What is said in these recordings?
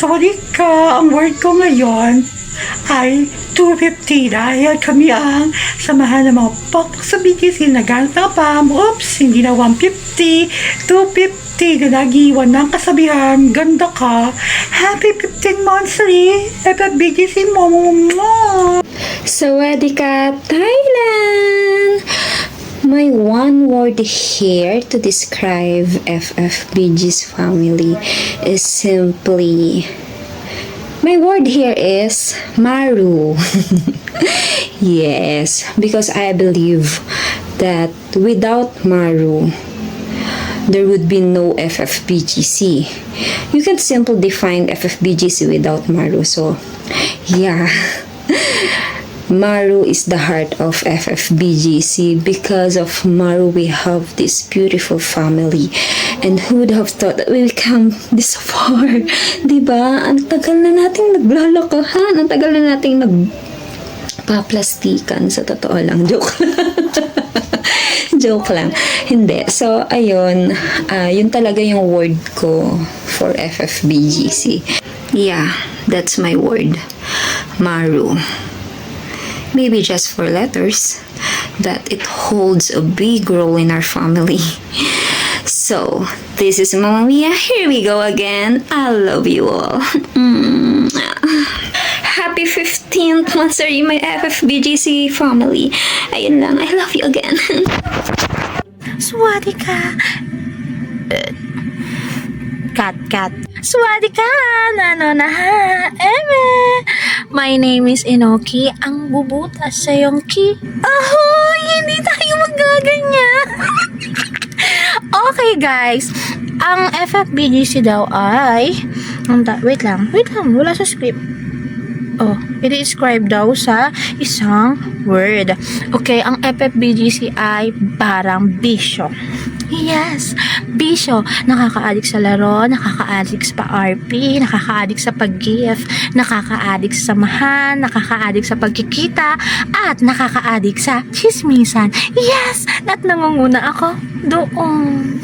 Sorry ka, ang word ko ngayon ay 250 dahil kami ang samahan ng mga pokpok sa BGC na gantapam. Oops, hindi na 150, 250 na nag-iwan ng kasabihan. Ganda ka. Happy 15th monthsary. FFBGC mo. Sawadika, Thailand! My one word here to describe FFBG's family is simply... My word here is Maru. Yes, because I believe that without Maru, there would be no FFBGC. You can simply define FFBGC without Maru. So, yeah. Maru is the heart of FFBGC. Because of Maru, we have this beautiful family. And who would have thought that we come this far? Diba? Ang tagal na nating naglalakahan. Ang tagal na nating nagpaplastikan. Sa totoo lang. Joke lang. Joke lang. Hindi. So, ayun. Yun talaga yung word ko for FFBGC. Yeah, that's my word. Maru. Maybe just for letters, that it holds a big role in our family. So, this is Mama Mia. Here we go again. I love you all. Happy 15th monthsary, my FFBGC family. Ayun lang. I love you again. Swadika. Kat. Swadika. Nano na ha. Eme. My name is Inoki. Ang bubutas sa iyong ki. Ahoy! Hindi tayo magaganyan. Okay guys. Ang FFBGC daw ay... Wait lang. Wala sa script. Oh, i-describe daw sa isang word. Okay, ang FFBGC ay parang bisyo. Yes, bisyo. Nakaka-addict sa laro, nakaka-addict sa pa-RP, nakaka-addict sa pag-gift, nakaka-addict sa samahan, nakaka-addict sa pagkikita, at nakaka-addict sa chismisan. Yes! At nangunguna ako doon.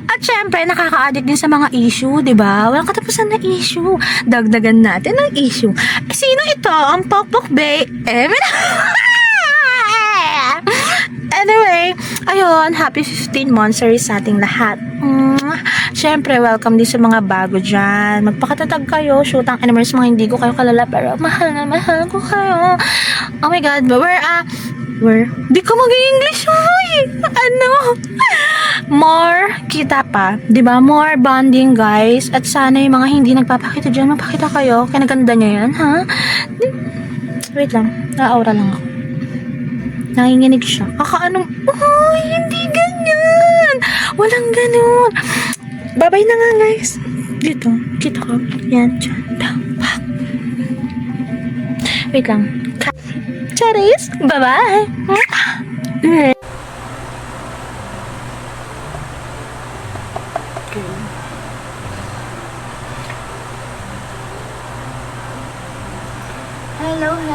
At syempre, nakaka-addict din sa mga issue, di ba? Walang katapusan na issue. Dagdagan natin ng issue. Sino ito? Ang Pokpok Bay? Anyway, ayun, happy 15 monthsary sa ating lahat. Syempre, welcome din sa mga bago dyan. Magpakatatag kayo. Shoot ang animals, mga hindi ko kayo kalala, pero mahal na mahal ko kayo. Oh my God, where? Di ko mag-English, hoy! Ano? More kita pa. Diba? More bonding, guys. At sana yung mga hindi nagpapakita dyan, magpakita kayo. Kaya naganda niya yan, ha? Wait lang. Na-aura lang ako. Nanginginig siya. Kakaanong, oh, hindi ganyan. Walang ganun. Bye-bye na nga, guys. Dito. Kita ko. Yan. Diyan. Pak. Wait lang. Charis. Bye-bye.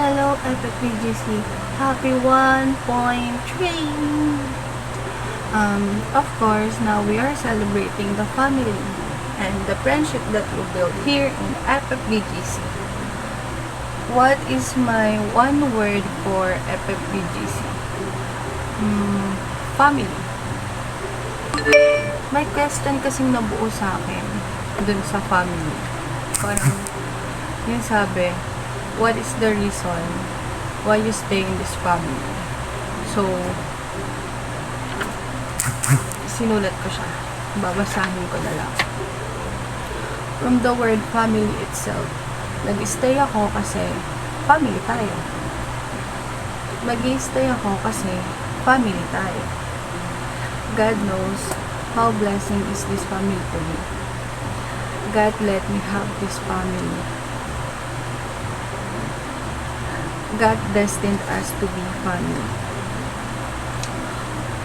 Hello, FFBGC. Happy 1.3. Of course, now we are celebrating the family and the friendship that we built here in FFBGC. What is my one word for FFBGC? Family. May question kasing nabuo sa akin dun sa family. Parang, yung sabi, what is the reason why you stay in this family? So, sinulat ko siya. Babasahin ko na lang. From the word family itself, nag-stay ako kasi family tayo. Mag-stay ako kasi family tayo. God knows how blessing is this family to me. God let me have this family. God destined us to be family.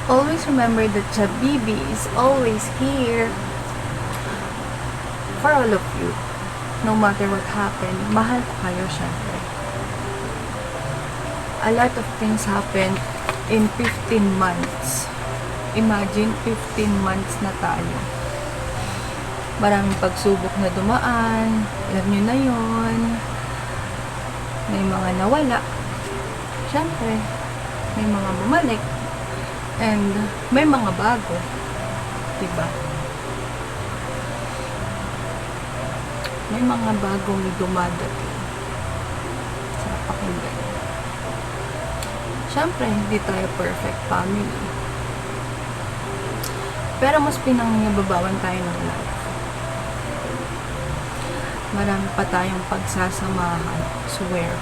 Always remember that Chabibi is always here for all of you. No matter what happened, mahal ko kayo syempre. A lot of things happened in 15 months. Imagine, 15 months na tayo. Maraming pagsubok na dumaan. Alam nyo na yon. May mga nawala. Siyempre, may mga bumalik. And may mga bago. Diba? May mga bagong dumadating sa pakinggan. Siyempre, hindi tayo perfect family. Pero mas pinangyababawan tayo ng life. Marami pa tayong pagsasamahan. Swear.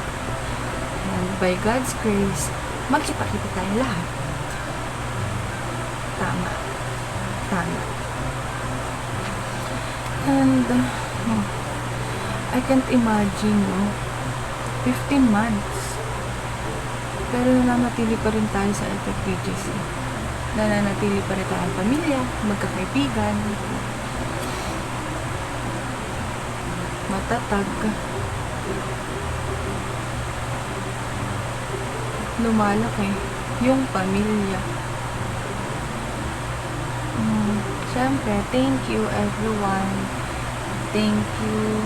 And by God's grace, magkita-kita tayong lahat. Tama. Tama. And, I can't imagine, 15 months. Pero nananatili pa rin tayo sa FFBGC. Nananatili pa rin tayong pamilya, magkakaibigan, matatag. Lumalaki yung pamilya. Siyempre, thank you everyone. Thank you.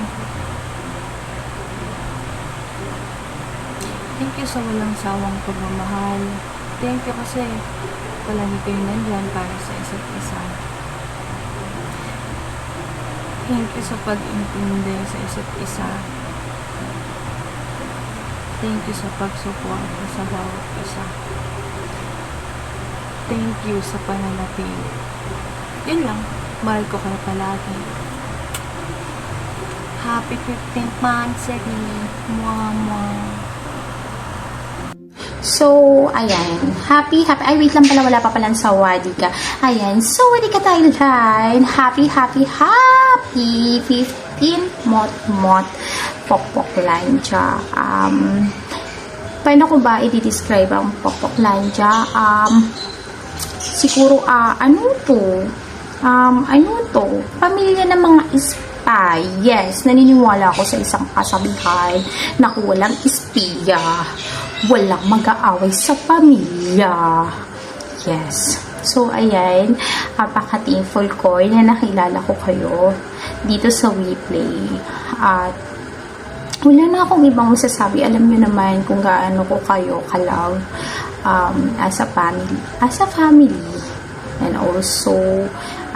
Thank you sa walang sawang pagmamahal. Thank you kasi palagi kayo nandyan para sa isa't isa. Thank you sa pag-intindi sa isa't isa. Thank you sa pagsuporta sa bawat isa. Thank you sa pananatili. Yun lang. Mahal ko kayo palagi. Happy 15th month, Segni. Mwah. So, ayan. Happy. Ay, wait lang pala. Wala pa palang sawadika. Ayan. Sawadika tayo line. Happy 15 mot pokpok line dya. Paano ko ba i-describe ang pokpok line dya? Siguro, ano to? Pamilya ng mga spy. Yes, naniniwala ako sa isang kasabihan na kung walang espiya, walang mag-aaway sa pamilya. Yes. So, ayan, napaka-thankful ko na nakilala ko kayo dito sa WePlay. At wala na akong ibang masasabi. Alam nyo naman kung gaano ko kayo ka-love as a family and also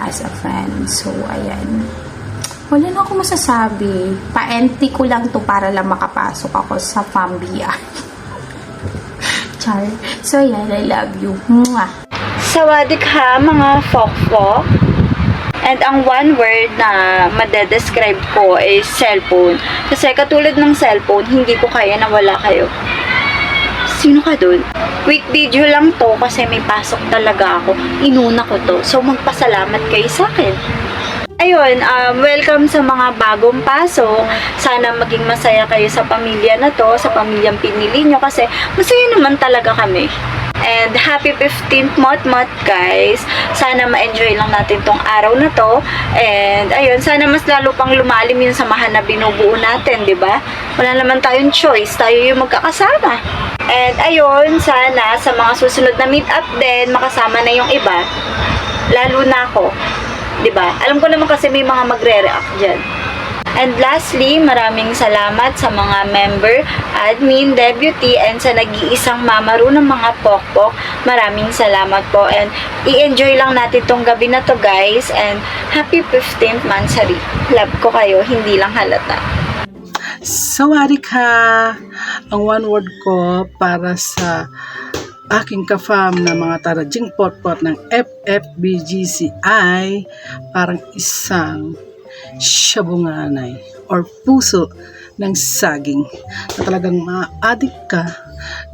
as a friend. So, ayan. Wala na akong masasabi. Pa-empty ko lang to para lang makapasok ako sa family. Char. So, ayan. I love you. Mwah. Sawadik ha, mga fokfok. And ang one word na madedescribe ko is cellphone. Kasi katulad ng cellphone, hindi ko kaya na wala kayo. Sino ka dun? Quick video lang to kasi may pasok talaga ako. Inuna ko to. So, magpasalamat kayo sa akin. Ayun, welcome sa mga bagong pasok. Sana maging masaya kayo sa pamilya na to, sa pamilyang pinili nyo kasi masaya naman talaga kami. And happy 15th Mot-Mot guys. Sana ma-enjoy lang natin tong araw na to. And ayun, sana mas lalo pang lumalim yung samahan na binubuo natin, di ba? Wala naman tayong choice, tayo yung magkakasama. And ayun, sana sa mga susunod na meet up din, makasama na yung iba. Lalo na ako. 'Di ba? Alam ko naman kasi may mga magre-react diyan. And lastly, maraming salamat sa mga member, admin, deputy, and sa nag-iisang mamaro ng mga pokpok. Maraming salamat po. And i-enjoy lang natin tong gabi na to guys. And happy 15th Mansari. Love ko kayo, hindi lang halata. Sawadika! Ang one word ko para sa aking ka-fam na mga tarajing pot-pot ng FFBGC ay parang isang syabunganay or puso ng saging na talagang ma-addict ka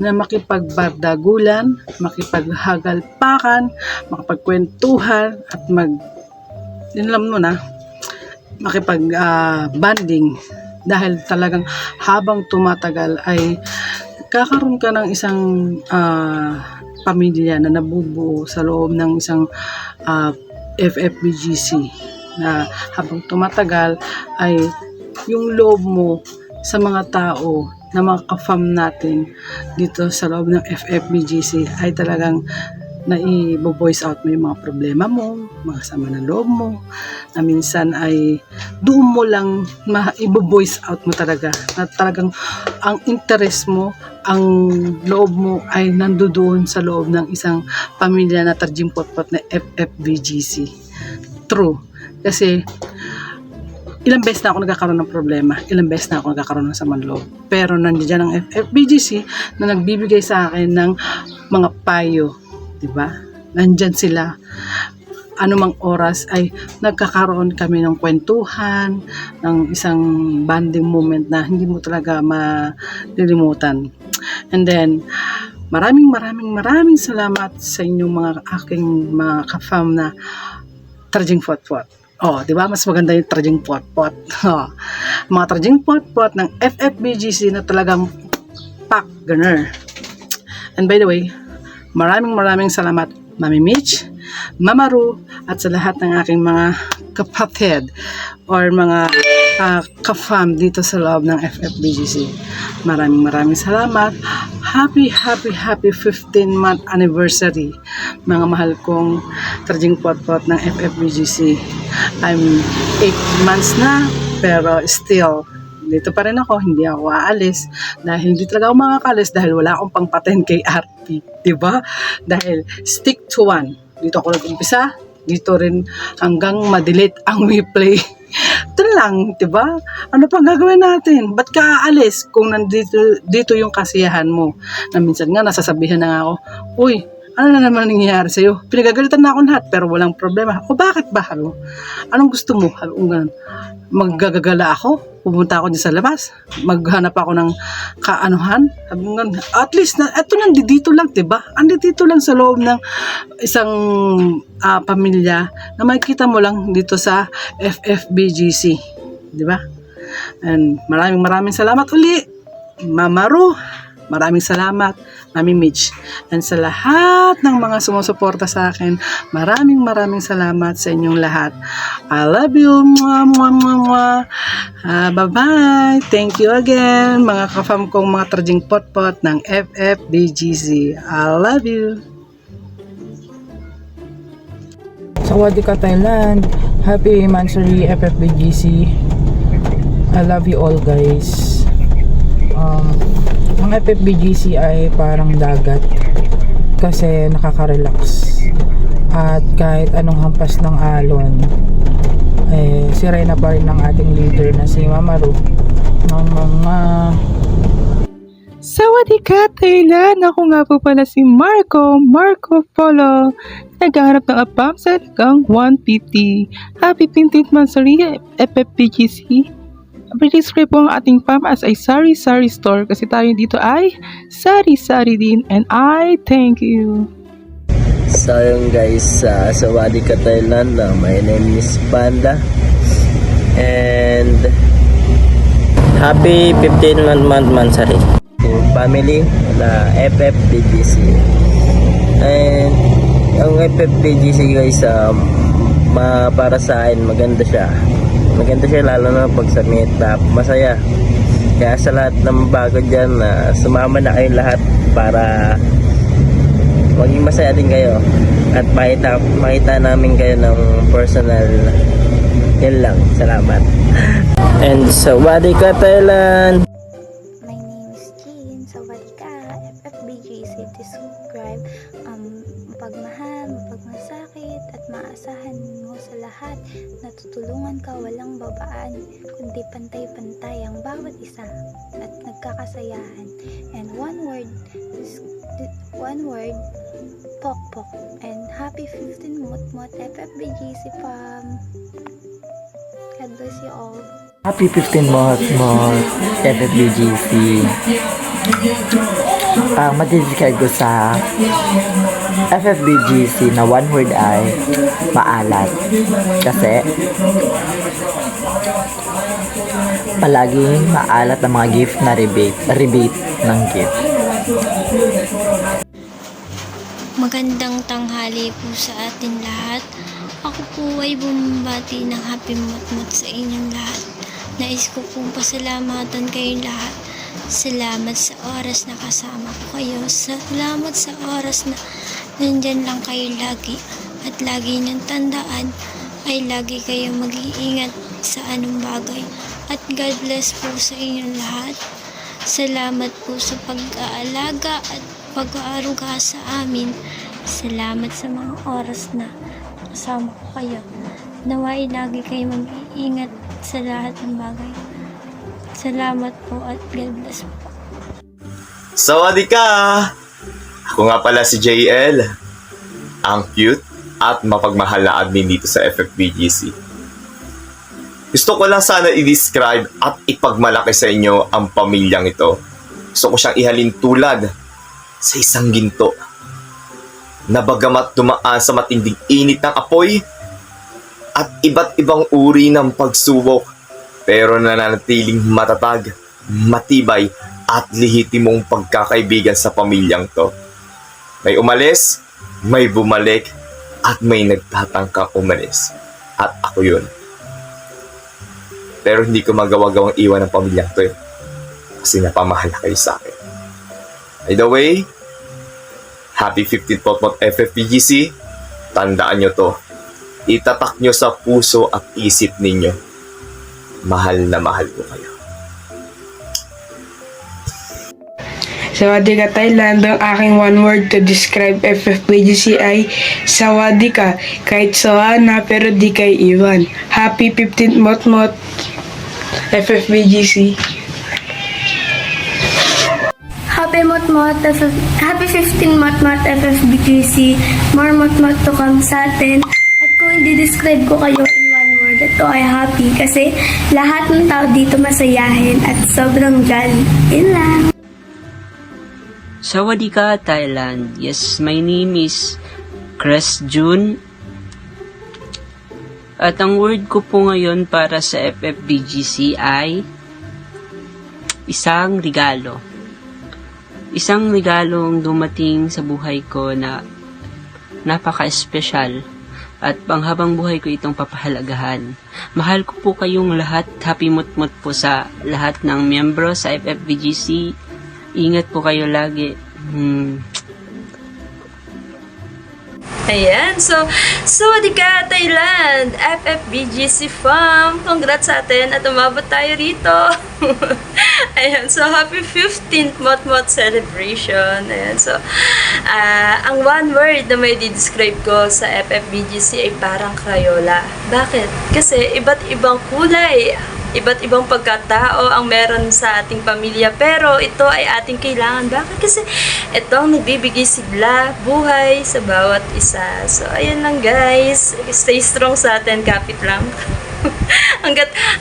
na makipagbardagulan, makipaghagalpakan, makipagkwentuhan at makipag-banding dahil talagang habang tumatagal ay kakaroon ka ng isang pamilya na nabubuo sa loob ng isang FFBGC na habang tumatagal ay yung loob mo sa mga tao na mga ka-fam natin dito sa loob ng FFBGC ay talagang na i-voice out mo yung mga problema mo, mga sama ng loob mo, na minsan ay doon mo lang i-voice out mo talaga, na talagang ang interest mo, ang loob mo ay nandoon sa loob ng isang pamilya na tarjing potpot na FFBGC. True. Kasi ilang beses na ako nagkakaroon ng problema, ilang beses na ako nagkakaroon ng samang loob. Pero nandiyan ang FFBGC na nagbibigay sa akin ng mga payo, di ba? Nandyan sila. Anumang oras ay nagkakaroon kami ng kwentuhan, ng isang bonding moment na hindi mo talaga malilimutan. And then, maraming salamat sa inyong mga aking mga ka-fam na Tarjing Potpot. Oh, di ba? Mas maganda yung Tarjing Potpot. Oh, mga Tarjing Potpot ng FFBGC na talagang pack gunner. And by the way, maraming salamat, Mami Mitch, Mama Ru, at sa lahat ng aking mga kapatid or mga ka-fam dito sa loob ng FFBGC. Maraming salamat. Happy 15-month anniversary, mga mahal kong Tarjing Potpot ng FFBGC. I'm 8 months na, pero still, dito pa rin ako, hindi ako aalis dahil hindi talaga ako makakalis dahil wala akong pangpaten kay RP, diba? Dahil stick to one. Dito ako nag-umpisa, dito rin hanggang ma-delete ang replay. Ito lang, diba? Ano pang gagawin natin? Ba't ka aalis kung dito yung kasiyahan mo? Na minsan nga nasasabihan na nga ako, uy, ano na naman nangyayari sa'yo? Pinagagalitan na ako lahat pero walang problema. O bakit ba? Anong gusto mo? Maggagagala ako? Pupunta ako dyan sa labas? Maghanap ako ng kaanuhan? At least, eto nandito lang, diba? Andito lang sa loob ng isang pamilya na makikita mo lang dito sa FFBGC. Diba? And maraming salamat uli, Mama Ru. Maraming salamat, Mami Mitch. And sa lahat ng mga sumusuporta sa akin, maraming salamat sa inyong lahat. I love you. Mwah, mwah, mwah, mwah. Bye-bye. Thank you again, mga ka-fam kong mga Tarjing Potpot ng FFBGC. I love you. Sawadee ka, Thailand. Happy anniversary FFBGC. I love you all, guys. Ang FFBGC ay parang dagat kasi nakaka-relax at kahit anong hampas ng alon si Reyna pa rin ang ating leader na si Mama Ru ng mga Sawadee ka, Thailand! Ako nga po pala si Marco Polo. Naghahanap ng abam sa halagang 150. Happy 15th anniversary FFBGC. Pre-describe po ang ating fam as ay sari store kasi tayo dito ay sari din, and I thank you. So yun guys, sawadee ka Thailand. My name is Panda and happy 15th anniversary to family na FFBGC. And ang FFBGC guys, para sa akin maganda siya lalo na pag sa meetup, masaya. Kaya sa lahat ng bago dyan, sumama na kayong lahat para maging masaya din kayo at makita namin kayo ng personal. Yan lang, salamat. And sawadee ka, Thailand! My name is Jean. Sawadee ka, FFBGC. Describe mapagmahal, mapagmasakit at maasahan mo sa lahat. Natutulungan ka walang babaan, kundi pantay-pantay ang bawat isa at nagkakasayahan. And one word, pok-pok. And happy 15 mot FFBGC fam. God bless you all. Happy 15 month FFBGC. Ang madidescribe ko sa FFBGC na one word ay maalat. Kasi palaging maalat ang mga gift na rebate ng gift. Magandang tanghali po sa atin lahat. Ako po ay bumabati ng happy mot sa inyong lahat. Nais ko pong pasalamatan kayong lahat. Salamat sa oras na kasama ko kayo. Salamat sa oras na nandyan lang kayo lagi. At lagi niyong tandaan ay lagi kayo mag-iingat sa anong bagay. At God bless po sa inyong lahat. Salamat po sa pag-aalaga at pag-aaruga sa amin. Salamat sa mga oras na kasama ko kayo. Naway lagi kayo mag-iingat sa lahat ng bagay. Salamat po at God bless po. Sawadika! Ako nga pala si JL, ang cute at mapagmahal na admin dito sa FFBGC. Gusto ko lang sana i-describe at ipagmalaki sa inyo ang pamilyang ito. Gusto ko siyang ihalin tulad sa isang ginto na bagamat dumaan sa matinding init ng apoy at iba't ibang uri ng pagsubok, pero nananatiling matatag, matibay at lehitimong pagkakaibigan sa pamilyang to. May umalis, may bumalik, at may nagtatangkang umalis. At ako yun. Pero hindi ko magawa-gawang iwan ng pamilyang to kasi napamahal na kayo sa akin. By the way, happy 15th Potmot FFBGC. Tandaan nyo to. Itatak nyo sa puso at isip ninyo. Mahal na mahal ko kayo. Sawadika Thailand, ang aking one word to describe FFBGC ay Sawadika. Kahit sawa na pero di kay iwan. Happy 15th Motmot FFBGC. Happy Motmot, Happy 15 Motmot FFBGC. More Motmot to come sa atin. At kung i-describe ko kayo in one word, ito ay happy kasi lahat ng tao dito masayahin at sobrang jolly. Yun lang. Sawadika Thailand. Yes, my name is Chris June. At ang word ko po ngayon para sa FFBGC ay isang regalo. Isang regalong dumating sa buhay ko na napaka-espesyal at panghabang buhay ko itong papahalagahan. Mahal ko po kayong lahat. Happy mutmut po sa lahat ng miyembro sa FFBGC. Ingat po kayo lagi. Ayan, so, Sawadika Thailand, FFBGC fam. Congrats sa atin at umabot tayo rito. Ayan, so happy 15th Motmot celebration. Ayan, so, ang one word na may di-describe ko sa FFBGC ay parang Crayola. Bakit? Kasi iba't ibang kulay, iba't ibang pagkatao ang meron sa ating pamilya, pero ito ay ating kailangan. Bakit? Kasi ito ang nagbibigay sigla, buhay sa bawat isa. So, ayan lang guys. Stay strong sa atin, kapit lang.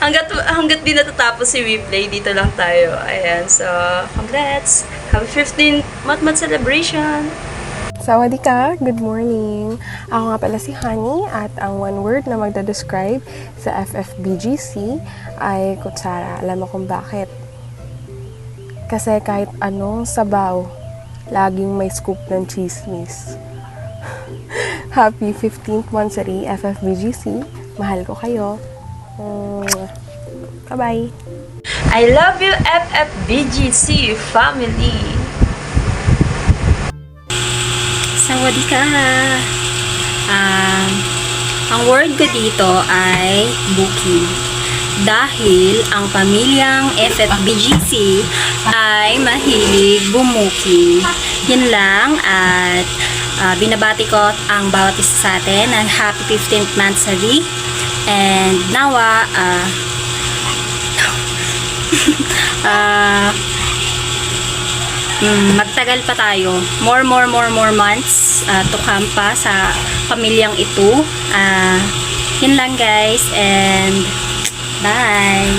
hanggat di natatapos si WePlay, dito lang tayo. Ayan, so, congrats! Happy 15th Motmot celebration! Sawadika, good morning. Ako nga pala si Honey at ang one word na magdadescribe sa FFBGC ay kutsara. Alam mo kung bakit? Kasi kahit anong sabaw, laging may scoop ng chismis. Happy 15th Monthsary FFBGC. Mahal ko kayo. Bye-bye. I love you FFBGC family! Sawadika! Ang word ko dito ay booking. Dahil ang pamilyang FFBGC ay mahilig bumuking. Yun lang at binabati ko ang bawat isa sa atin ng happy 15th Monthsary. And nawa magtagal pa tayo. More months to come pa sa pamilyang ito. Yun lang guys and bye!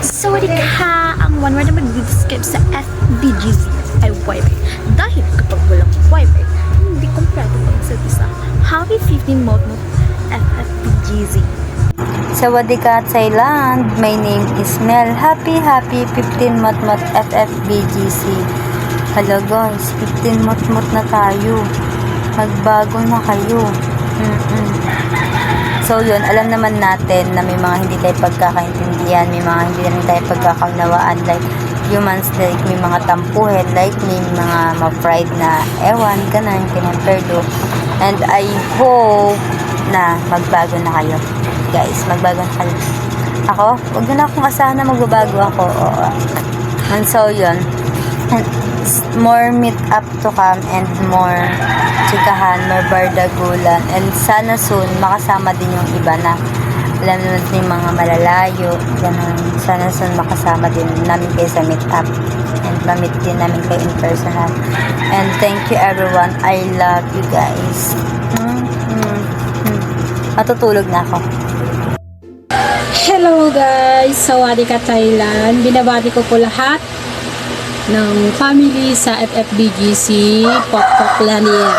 Sawadika! Ang one word na mag-describe sa FBGC ay wifi. Dahil kapag walang wifi, hindi kompleto ang isa't isa. Happy 15 Motmot FFBGC. Sawadika Thailand, my name is Mel. Happy 15 Motmot FFBGC. Hello guys, 15 Motmot na tayo. Magbago na kayo. So yun, alam naman natin na may mga hindi tayo pagkakaintindihan, may mga hindi rin tayo pagkakaunawaan. Like, humans like may mga tampuhin, like may mga ma-pride na ewan, ganun, kinemperdo. And I hope na magbago na kayo. Guys, magbago na kayo. Ako, huwag nyo na akong asahan na magbabago ako. Oo. And so, yun. More meet up to come and more chikahan, more bardagulan. And sana soon, makasama din yung iba na alam naman yung mga malalayo. Ganun. Sana soon makasama din namin kayo sa meet up. And ma-meet din namin kayo in personal. And thank you everyone. I love you guys. Matutulog na ako. Hello guys! Sawadee ka Thailand! Binabati ko po lahat ng family sa FFBGC Pokpoklania.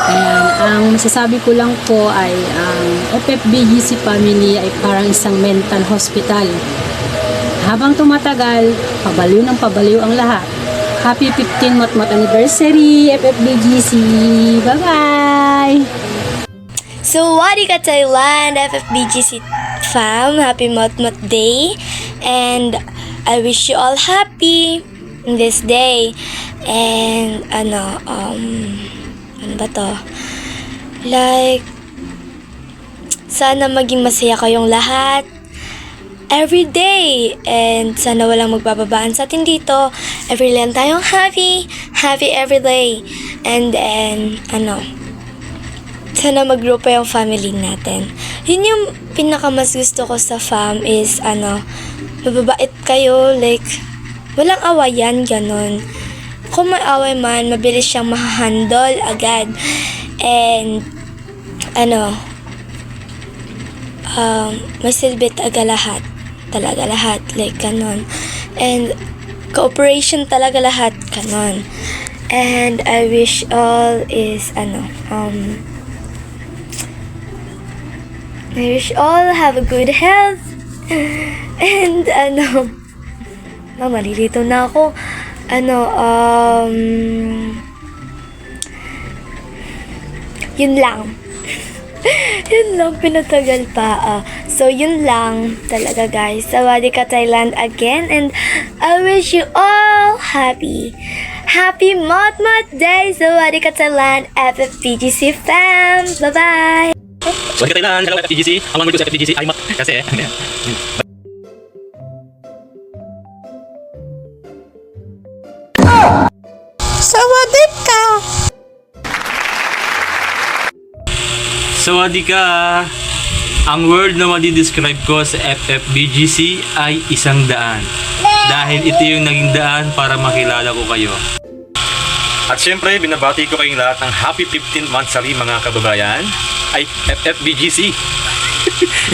Ayan, ang masasabi ko lang po ay ang FFBGC family ay parang isang mental hospital. Habang tumatagal, pabaliw ng pabaliw ang lahat. Happy 15 Motmot anniversary FFBGC! Bye-bye! Sawadee ka Thailand, FFBGC fam, happy Motmot Day, and I wish you all happy in this day. And ano ba to? Like, sana maging masaya kayong lahat every day, and sana walang magbababaan sa atin dito. Every day lang tayong happy every day. And then sana mag-grow pa yung family natin. Yun yung pinakamas gusto ko sa fam is mababait kayo, like walang awayan, ganun. Kung may away man, mabilis siyang mahahandle agad. And may silbi talaga lahat, like ganun. And cooperation talaga lahat, ganun. And I wish all is I wish all have a good health. And malilito na ako. Yun lang. Yun lang, pinatagal pa. So, yun lang talaga, guys. Sawadee ka Thailand again. And I wish you all happy Motmot Day. Sawadee ka Thailand, FFBGC fam. Bye-bye! Sawadee ka Thailand, hello FFBGC. Ang mga ko sa FFBGC ay kasi Sawadee ka! Sawadee ka! Ang word na madi-describe ko sa FFBGC ay 100. Dahil ito yung naging daan para makilala ko kayo. At syempre, binabati ko kayong lahat ng happy 15th monthsary mga kababayan ay FFBGC.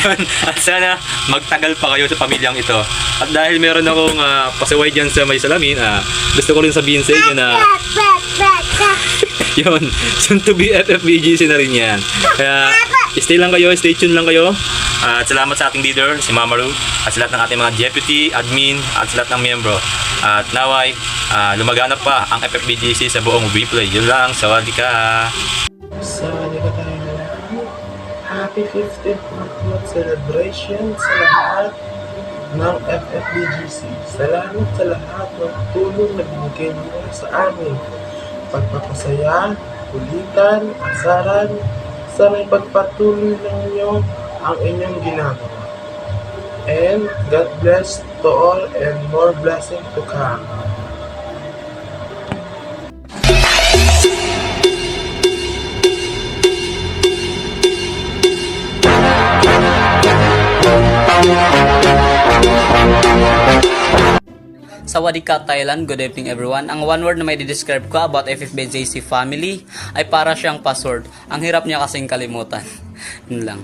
Yun. At sana magtagal pa kayo sa pamilyang ito. At dahil meron akong pasaway dyan sa may salamin, gusto ko rin sabihin sa inyo na yun, soon to be FFBGC na rin yan. Kaya stay tuned lang kayo. At salamat sa ating leader, si Mama Ru, at sa lahat ng ating mga deputy, admin, at sa lahat ng miyembro. At naway, lumaganap pa ang FFBGC sa buong replay. Yun lang, sawadee ka! Sawadee ka tayo. Happy 15th Motmot celebration sa lahat ng FFBGC. Salamat sa lahat ng tulong na binigay niyo sa amin. Pagpapasaya, kulitan, asaran, sana ipagpatuloy ninyo ang inyong ginagawa. And God bless to all and more blessing to come. Sawadee ka Thailand, good evening everyone. Ang one word na may describe ko about FFBGC family ay para siyang password. Ang hirap niya kasing kalimutan. Yun lang.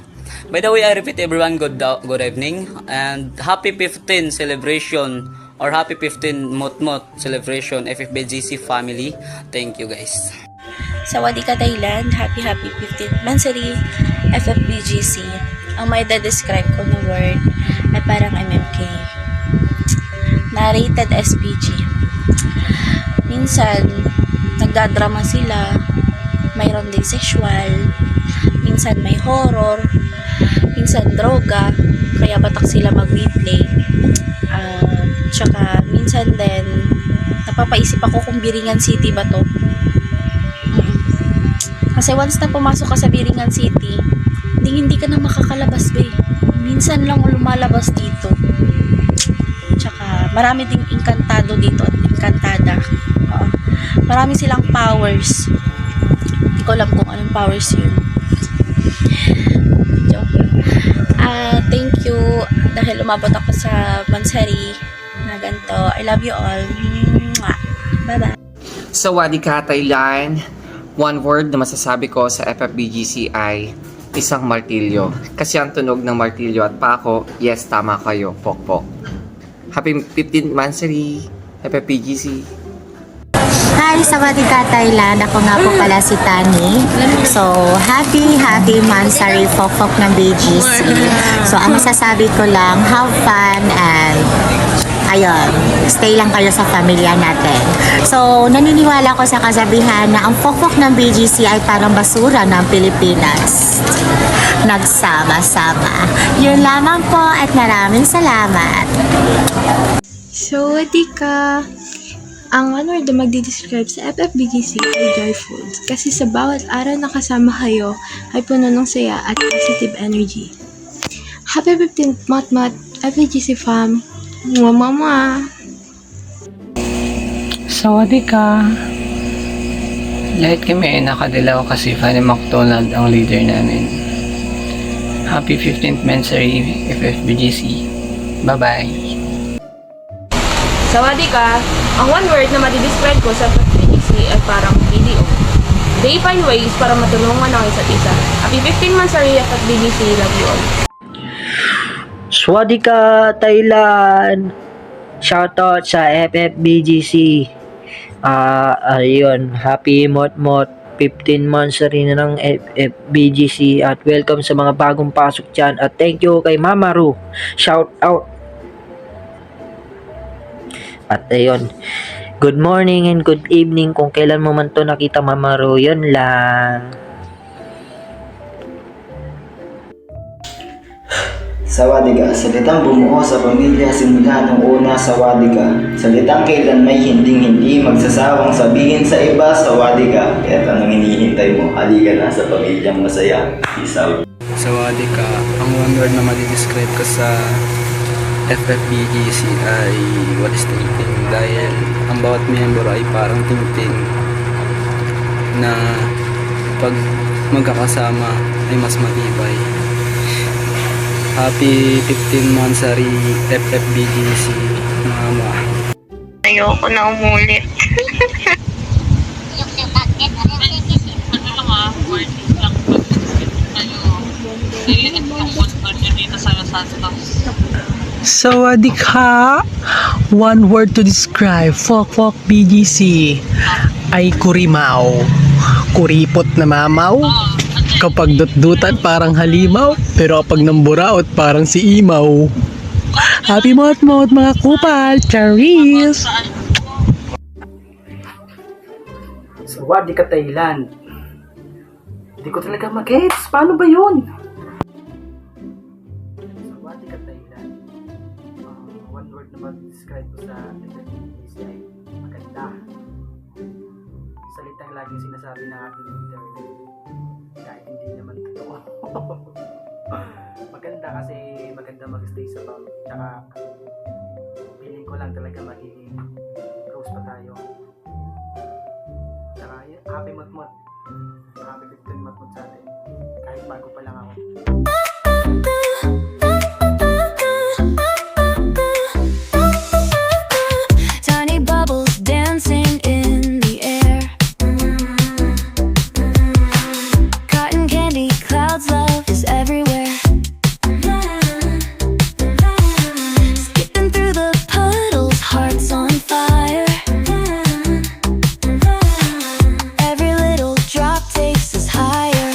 By the way, I repeat everyone, good evening and happy 15 celebration or happy 15 Motmot celebration FFBGC family. Thank you guys. Sawadee ka Thailand, happy 15th monthsary FFBGC. Ang may describe ko na word ay parang MMK. Narrated SPG. Minsan, nagdadrama sila, mayroon din sexual, minsan may horror, minsan droga, kaya batak sila mag-replay. Tsaka minsan din napapaisip ako kung Biringan City ba to. Kasi once na pumasok ka sa Biringan City, hindi ka na makakalabas be. Minsan lang lumalabas dito. Tsaka marami ding inkantado dito at inkantada. Marami silang powers. Hindi ko alam kung anong powers yun. Joke. Thank you dahil umabot ako sa Mansari na ganito. I love you all. Mwah. Bye-bye. Sawadee ka, Thailand. One word na masasabi ko sa FFBGC ay isang martilyo. Kasi ang tunog ng martilyo at pako, yes, tama kayo, pok-pok. Happy 15th Mansari, FFBGC. Hi, Sawadee ka, Thailand. Ako nga po pala si Tani. So, happy Mansari Pok-Pok ng BGC. So, ang masasabi ko lang, have fun and ayun, stay lang kayo sa pamilya natin. So, naniniwala ko sa kasabihan na ang Pok-Pok ng BGC ay parang basura ng Pilipinas. Nagsama-sama. Yun lamang po at maraming salamat. Sawadee ka! Ang one word na magdi-describe sa FFBGC ay joyful. Kasi sa bawat araw na kasama kayo ay puno ng saya at positive energy. Happy 15th Matmat FFBGC fam! Mama! Sawadee ka. Lahat kami ay nakadilaw kasi Fanny McDonald ang leader namin. Happy 15th Mansari FFBGC. Bye-bye. Sawadee ka! Ang one word na madidescribe ko sa FFBGC ay parang video. They find ways para matulungan ang isa't isa. Happy 15 Mansari FFBGC. Love you all. Sawadee ka, Thailand! Shoutout sa FFBGC. Ayun, happy Mot-Mot 15 months na rin ng FFBGC at welcome sa mga bagong pasok dyan at thank you kay Mama Ru. Shout out! At ayun, good morning and good evening kung kailan mo man to nakita, Mama Ru. Yun lang. Sawadee ka, salitang bumuo sa pamilya simula nung una. Sawadee ka, salitang kailan may hinding-hindi magsasawang sabihin sa iba. Sawadee ka, kaya't anong hinihintay mo? Halika na sa pamilyang masaya. Isaw. Sawadee ka, ang one word na madidescribe ko sa FFBGC ay walis tingting dahil ang bawat miyembro ay parang tingting na pag magkakasama ay mas matibay. Happy 15 Mansari FFBGC, Mama. Ayoko na umulit. Sawadee ka! One word to describe Pok-Pok BGC ay kurimaw. Kuripot na mamaw. Kapag dutdutan parang halimaw, pero kapag namburaot parang si Imaw. Happy Mot-Mot mga kupal! Charis! Sawadee ka, Thailand. Hindi ko talaga mag-gets. Paano ba yun? Sawadee ka, Thailand. One word na mag-describe ko sa FFBGC ay maganda. Salitang laging sinasabi ng aking leader. Kahit hindi naman totoo. Maganda kasi maganda mag-stay sa farm. Tsaka feeling ko lang talaga magiging close pa tayo. Tsaka happy Mot-Mot. Happy 15 Mot-Mot sa atin. Kahit bago pa lang ako. Tiny bubbles dancing in the air. Cotton candy clouds, love is everywhere. Skipping through the puddles, hearts on fire. Every little drop takes us higher.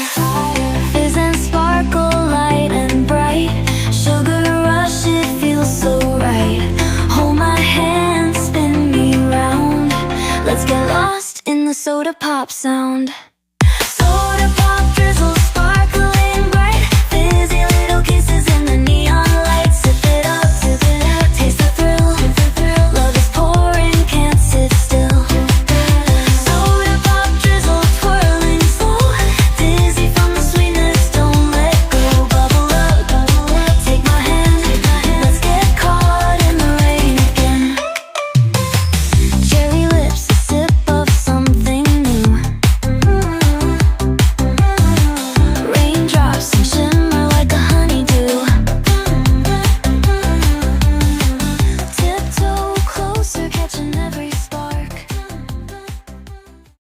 Fizz and sparkle, light and bright. Sugar rush, it feels so right. Hold my hand, spin me round. Let's get lost in the soda pop sound.